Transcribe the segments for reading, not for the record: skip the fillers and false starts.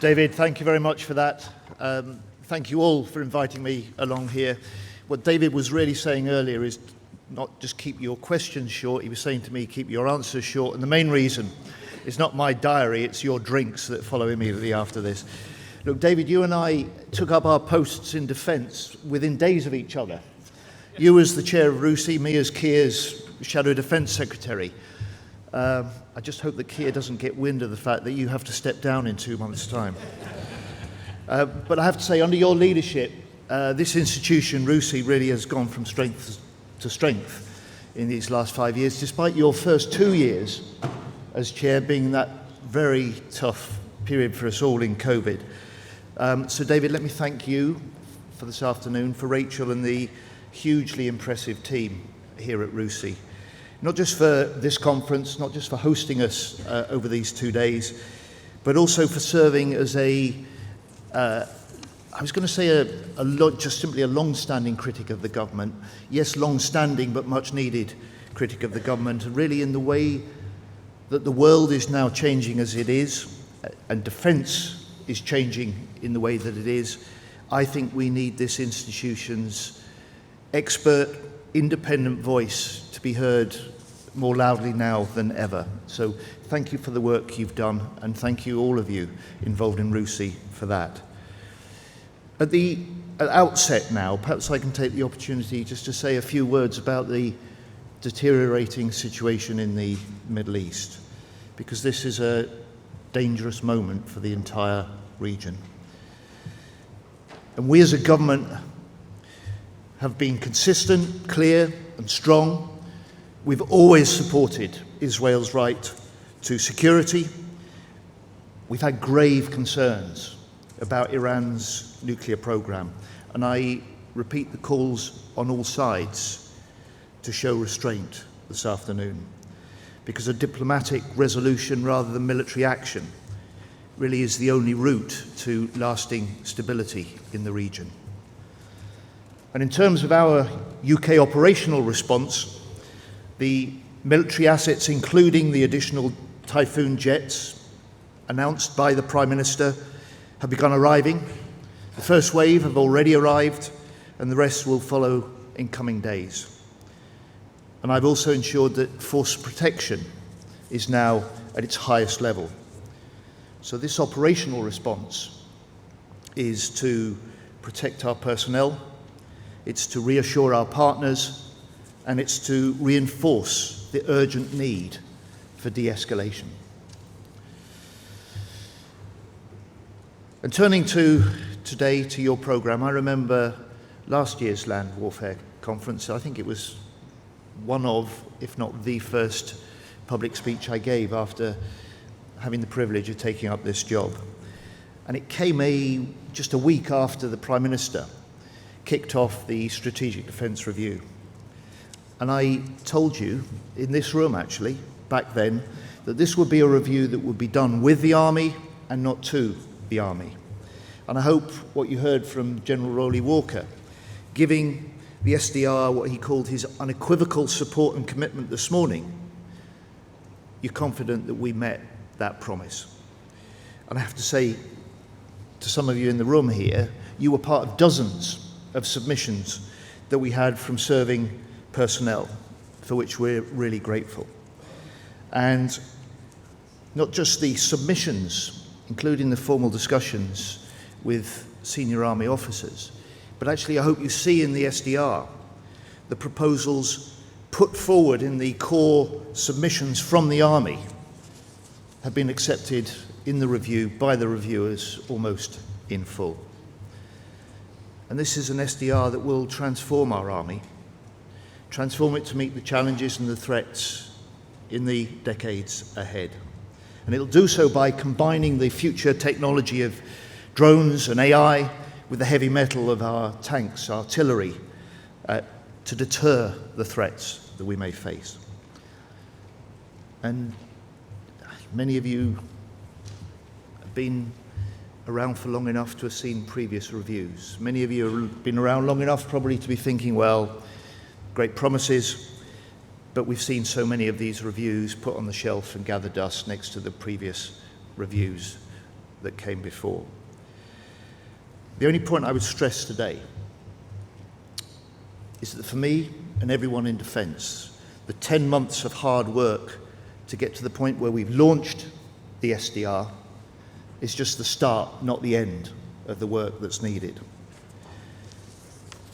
David, thank you very much for that. Thank you all for inviting me along here. What David was really saying earlier is not just keep your questions short, he was saying to me, keep your answers short. And the main reason is not my diary, it's your drinks that follow immediately after this. Look, David, you and I took up our posts in defence within days of each other. You as the chair of RUSI, me as Keir's Shadow Defence Secretary. I just hope that Keir doesn't get wind of the fact that you have to step down in 2 months' time. But I have to say, under your leadership, this institution, RUSI, really has gone from strength to strength in these last 5 years, despite your first 2 years as chair being that very tough period for us all in COVID. So David, let me thank you for this afternoon, for Rachel and the hugely impressive team here at RUSI. Not just for this conference, not just for hosting us over these 2 days, but also for serving as I was going to say just simply a long-standing critic of the government. Yes, long-standing, but much needed critic of the government, and really in the way that the world is now changing as it is, and defence is changing in the way that it is. I think we need this institution's expert, independent voice to be heard more loudly now than ever. So thank you for the work you've done, and thank you, all of you involved in RUSI, for that. At the outset now, perhaps I can take the opportunity just to say a few words about the deteriorating situation in the Middle East, because this is a dangerous moment for the entire region. And we as a government have been consistent, clear and strong. We've always supported Israel's right to security. We've had grave concerns about Iran's nuclear program, and I repeat the calls on all sides to show restraint this afternoon, because a diplomatic resolution rather than military action really is the only route to lasting stability in the region. And in terms of our UK operational response, the military assets, including the additional Typhoon jets announced by the Prime Minister, have begun arriving. The first wave have already arrived, and the rest will follow in coming days. And I've also ensured that force protection is now at its highest level. So this operational response is to protect our personnel, it's to reassure our partners, and it's to reinforce the urgent need for de-escalation. And turning to today, to your programme, I remember last year's Land Warfare Conference. I think it was one of, if not the first, public speech I gave after having the privilege of taking up this job. And it came just a week after the Prime Minister kicked off the Strategic Defence Review. And I told you, in this room actually, back then, that this would be a review that would be done with the Army and not to the Army. And I hope what you heard from General Rowley Walker, giving the SDR what he called his unequivocal support and commitment this morning, you're confident that we met that promise. And I have to say to some of you in the room here, you were part of dozens of submissions that we had from serving personnel, for which we're really grateful. And not just the submissions, including the formal discussions with senior Army officers, but actually I hope you see in the SDR the proposals put forward in the core submissions from the Army have been accepted in the review by the reviewers almost in full. And this is an SDR that will transform our Army, transform it to meet the challenges and the threats in the decades ahead. And it'll do so by combining the future technology of drones and AI with the heavy metal of our tanks, artillery, to deter the threats that we may face. And many of you have been around for long enough to have seen previous reviews. Many of you have been around long enough probably to be thinking, well, great promises, but we've seen so many of these reviews put on the shelf and gather dust next to the previous reviews. that came before. The only point I would stress today is that for me and everyone in defence, the 10 months of hard work to get to the point where we've launched the SDR is just the start, not the end of the work that's needed.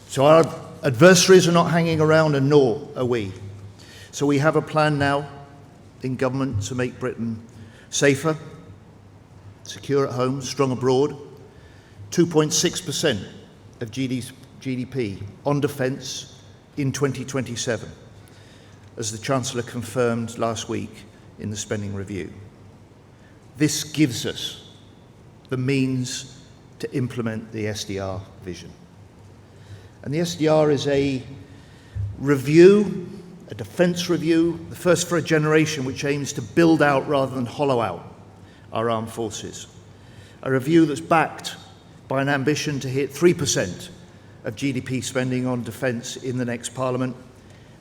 So our adversaries are not hanging around, and nor are we. So we have a plan now in government to make Britain safer, secure at home, strong abroad. 2.6% of GDP on defence in 2027, as the Chancellor confirmed last week in the spending review. This gives us the means to implement the SDR vision. And the SDR is a review, a defence review, the first for a generation, which aims to build out rather than hollow out our armed forces. A review that's backed by an ambition to hit 3% of GDP spending on defence in the next Parliament,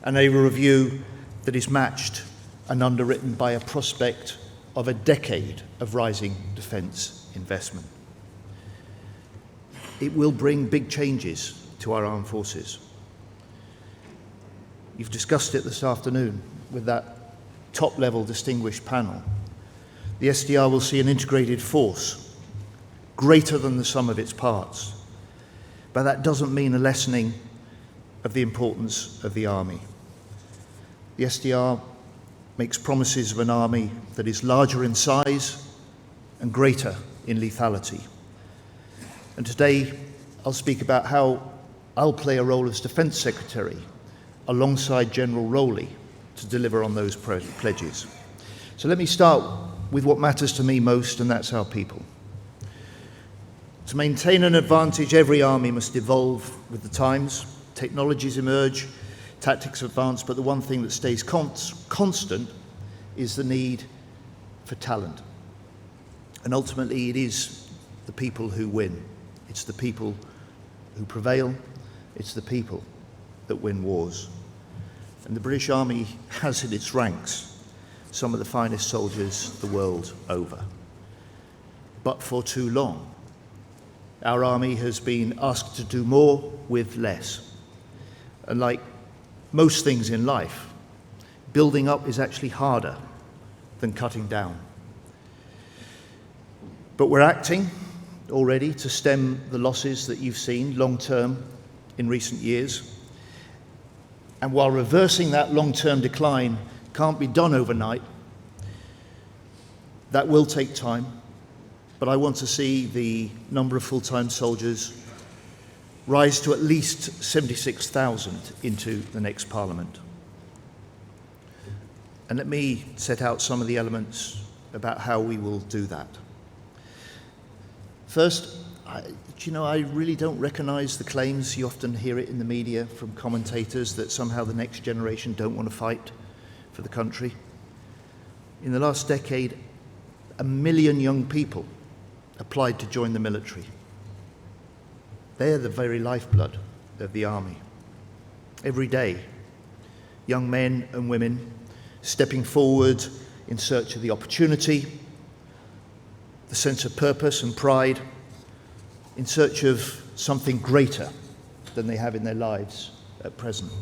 and a review that is matched and underwritten by a prospect of a decade of rising defence investment. It will bring big changes to our armed forces. You've discussed it this afternoon with that top-level distinguished panel. The SDR will see an integrated force greater than the sum of its parts. But that doesn't mean a lessening of the importance of the army. The SDR makes promises of an army that is larger in size and greater in lethality. And today I'll speak about how I'll play a role as Defence Secretary alongside General Rowley to deliver on those pledges. So let me start with what matters to me most, and that's our people. To maintain an advantage, every army must evolve with the times. Technologies emerge, tactics advance, but the one thing that stays constant is the need for talent. And ultimately, it is the people who win. It's the people who prevail. It's the people that win wars. And the British Army has in its ranks some of the finest soldiers the world over. But for too long, our army has been asked to do more with less. And like most things in life, building up is actually harder than cutting down. But we're acting already to stem the losses that you've seen long-term in recent years. And while reversing that long-term decline can't be done overnight, that will take time. But I want to see the number of full-time soldiers rise to at least 76,000 into the next Parliament. And let me set out some of the elements about how we will do that. First, I really don't recognise the claims. You often hear it in the media from commentators that somehow the next generation don't want to fight for the country. In the last decade, 1 million young people applied to join the military. They're the very lifeblood of the army. Every day, young men and women stepping forward in search of the opportunity, the sense of purpose and pride, in search of something greater than they have in their lives at present.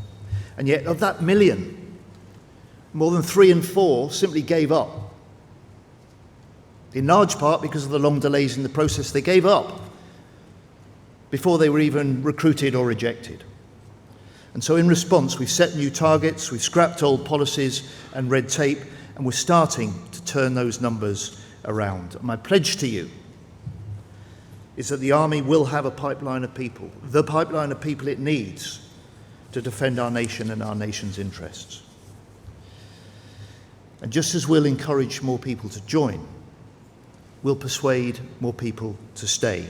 And yet, of that million, more than 3 in 4 simply gave up. In large part because of the long delays in the process, they gave up before they were even recruited or rejected. And so in response, we've set new targets, we've scrapped old policies and red tape, and we're starting to turn those numbers around. My pledge to you is that the army will have a pipeline of people, the pipeline of people it needs to defend our nation and our nation's interests. And just as we'll encourage more people to join, we'll persuade more people to stay.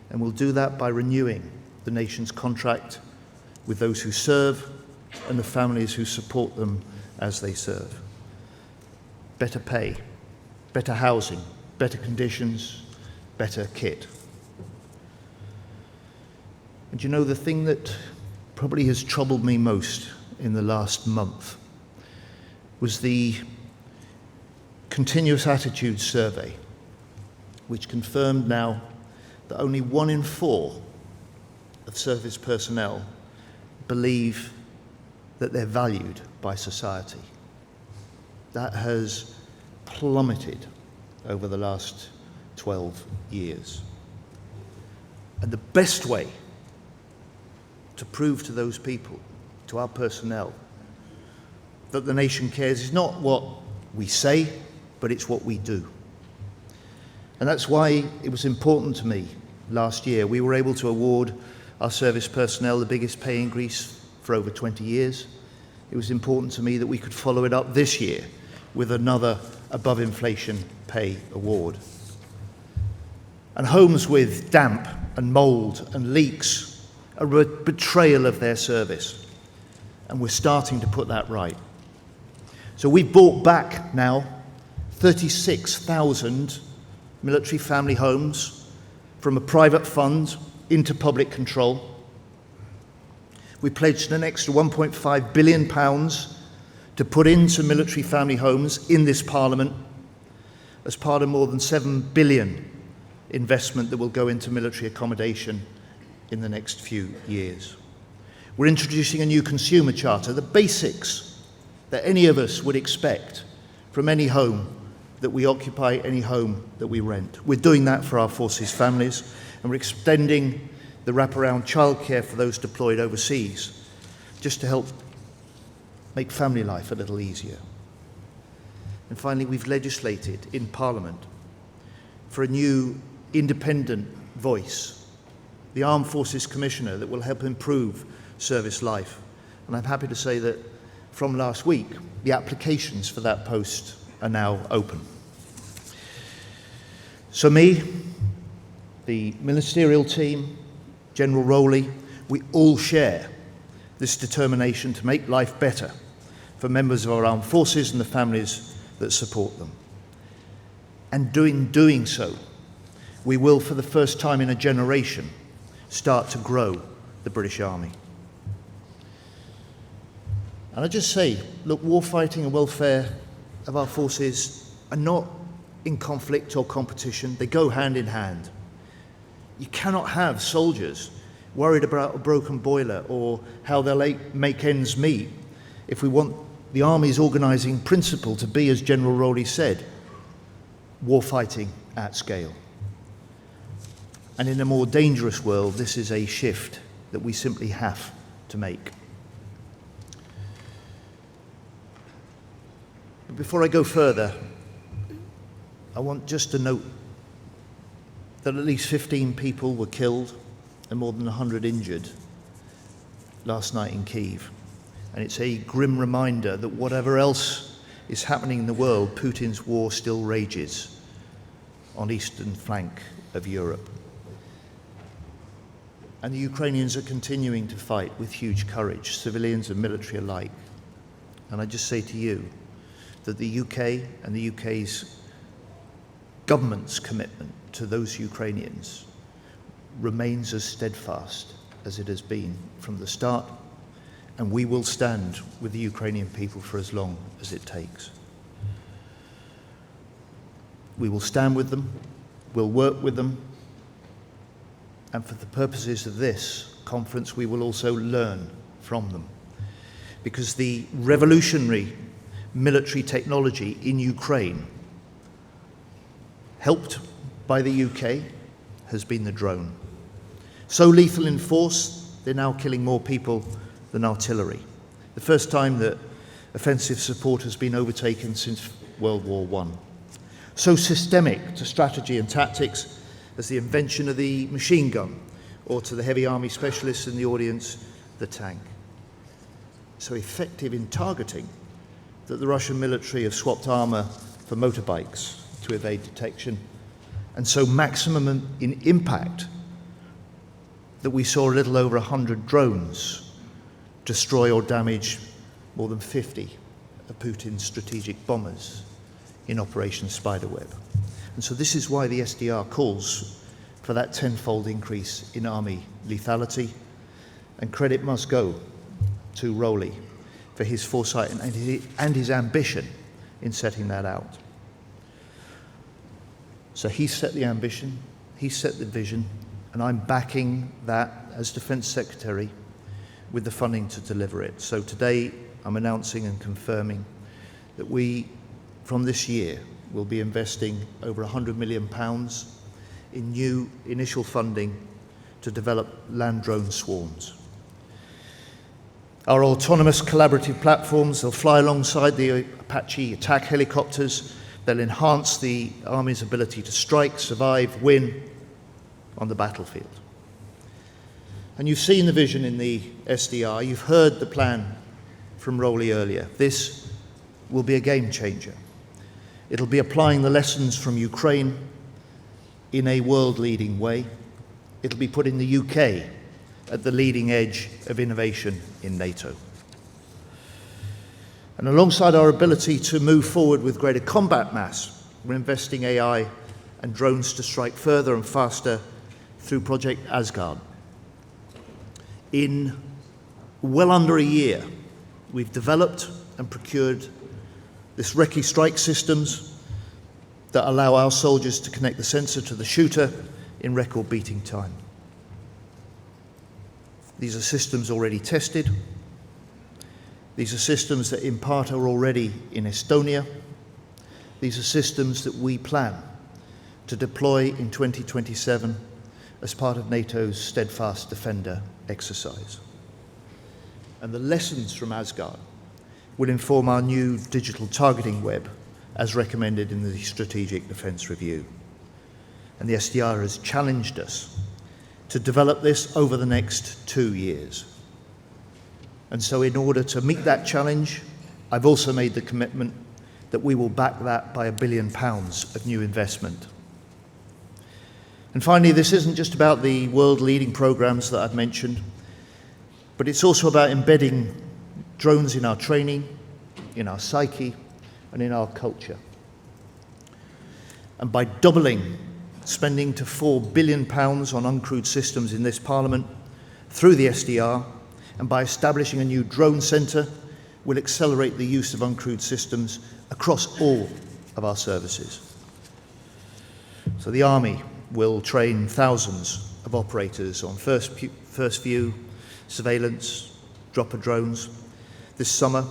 And we'll do that by renewing the nation's contract with those who serve and the families who support them as they serve. Better pay, better housing, better conditions, better kit. And you know, the thing that probably has troubled me most in the last month was the continuous attitude survey which confirmed now that only 1 in 4 of service personnel believe that they're valued by society. That has plummeted over the last 12 years. And the best way to prove to those people, to our personnel, that the nation cares is not what we say, but it's what we do. And that's why it was important to me last year. We were able to award our service personnel the biggest pay increase for over 20 years. It was important to me that we could follow it up this year with another above inflation pay award. And homes with damp and mould and leaks are a betrayal of their service. And we're starting to put that right. So we've brought back now 36,000 military family homes from a private fund into public control. We pledged an extra £1.5 billion to put into military family homes in this Parliament as part of more than £7 billion investment that will go into military accommodation in the next few years. We're introducing a new consumer charter, the basics that any of us would expect from any home that we occupy, any home that we rent. We're doing that for our forces families, and we're extending the wraparound childcare for those deployed overseas, just to help make family life a little easier. And finally, we've legislated in Parliament for a new independent voice, the Armed Forces Commissioner, that will help improve service life. And I'm happy to say that from last week, the applications for that post are now open. So me, the ministerial team, General Rowley, we all share this determination to make life better for members of our armed forces and the families that support them. And doing so, we will, for the first time in a generation, start to grow the British Army. And I just say, look, warfighting and welfare of our forces are not in conflict or competition. They go hand in hand. You cannot have soldiers worried about a broken boiler or how they'll make ends meet if we want the Army's organising principle to be, as General Rowley said, warfighting at scale. And in a more dangerous world, this is a shift that we simply have to make. But before I go further, I want just to note that at least 15 people were killed and more than 100 injured last night in Kyiv. And it's a grim reminder that whatever else is happening in the world, Putin's war still rages on the eastern flank of Europe. And the Ukrainians are continuing to fight with huge courage, civilians and military alike. And I just say to you that the UK and the UK's government's commitment to those Ukrainians remains as steadfast as it has been from the start, and we will stand with the Ukrainian people for as long as it takes. We will stand with them, we'll work with them, and for the purposes of this conference, we will also learn from them. Because the revolutionary military technology in Ukraine, helped by the UK, has been the drone. So lethal in force, they're now killing more people than artillery. The first time that offensive support has been overtaken since World War I. So systemic to strategy and tactics as the invention of the machine gun, or to the heavy army specialists in the audience, the tank. So effective in targeting that the Russian military have swapped armour for motorbikes to evade detection, and so maximum in impact that we saw a little over 100 drones destroy or damage more than 50 of Putin's strategic bombers in Operation Spiderweb. And so this is why the SDR calls for that tenfold increase in army lethality, and credit must go to Rowley for his foresight and his ambition in setting that out. So he set the ambition, he set the vision, and I'm backing that as Defence Secretary with the funding to deliver it. So today I'm announcing and confirming that we, from this year, will be investing over £100 million in new initial funding to develop land drone swarms. Our autonomous collaborative platforms, they'll fly alongside the Apache attack helicopters. They'll enhance the Army's ability to strike, survive, win on the battlefield. And you've seen the vision in the SDR. You've heard the plan from Rolly earlier. This will be a game changer. It'll be applying the lessons from Ukraine in a world-leading way. It'll be putting the UK at the leading edge of innovation in NATO. And alongside our ability to move forward with greater combat mass, we're investing AI and drones to strike further and faster through Project Asgard. In well under a year, we've developed and procured this recce strike systems that allow our soldiers to connect the sensor to the shooter in record-beating time. These are systems already tested. These are systems that in part are already in Estonia. These are systems that we plan to deploy in 2027 as part of NATO's Steadfast Defender exercise. And the lessons from Asgard will inform our new digital targeting web as recommended in the Strategic Defence Review. And the SDR has challenged us to develop this over the next 2 years. And so in order to meet that challenge, I've also made the commitment that we will back that by £1 billion of new investment. And finally, this isn't just about the world-leading programs that I've mentioned, but it's also about embedding drones in our training, in our psyche, and in our culture. And by doubling spending to £4 billion on uncrewed systems in this Parliament through the SDR, and by establishing a new drone centre, we'll accelerate the use of uncrewed systems across all of our services. So the Army will train thousands of operators on first view, surveillance, dropper drones. This summer,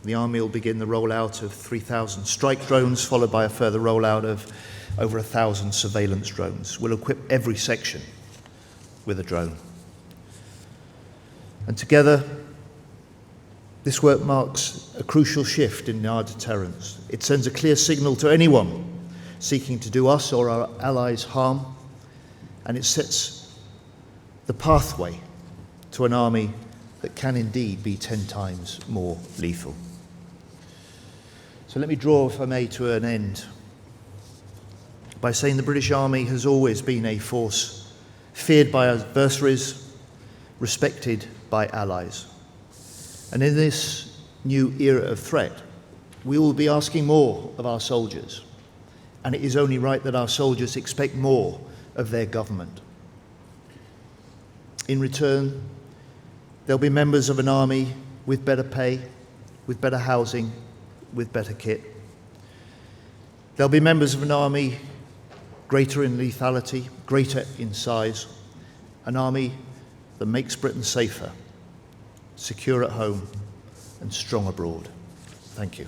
the Army will begin the rollout of 3,000 strike drones, followed by a further rollout of over 1,000 surveillance drones. We'll equip every section with a drone. And together, this work marks a crucial shift in our deterrence. It sends a clear signal to anyone seeking to do us or our allies harm, and it sets the pathway to an army that can indeed be 10 times more lethal. So let me draw, if I may, to an end by saying the British Army has always been a force feared by adversaries, respected by allies. And in this new era of threat, we will be asking more of our soldiers. And it is only right that our soldiers expect more of their government. In return, there'll be members of an army with better pay, with better housing, with better kit. There'll be members of an army greater in lethality, greater in size, an army that makes Britain safer, secure at home, and strong abroad. Thank you.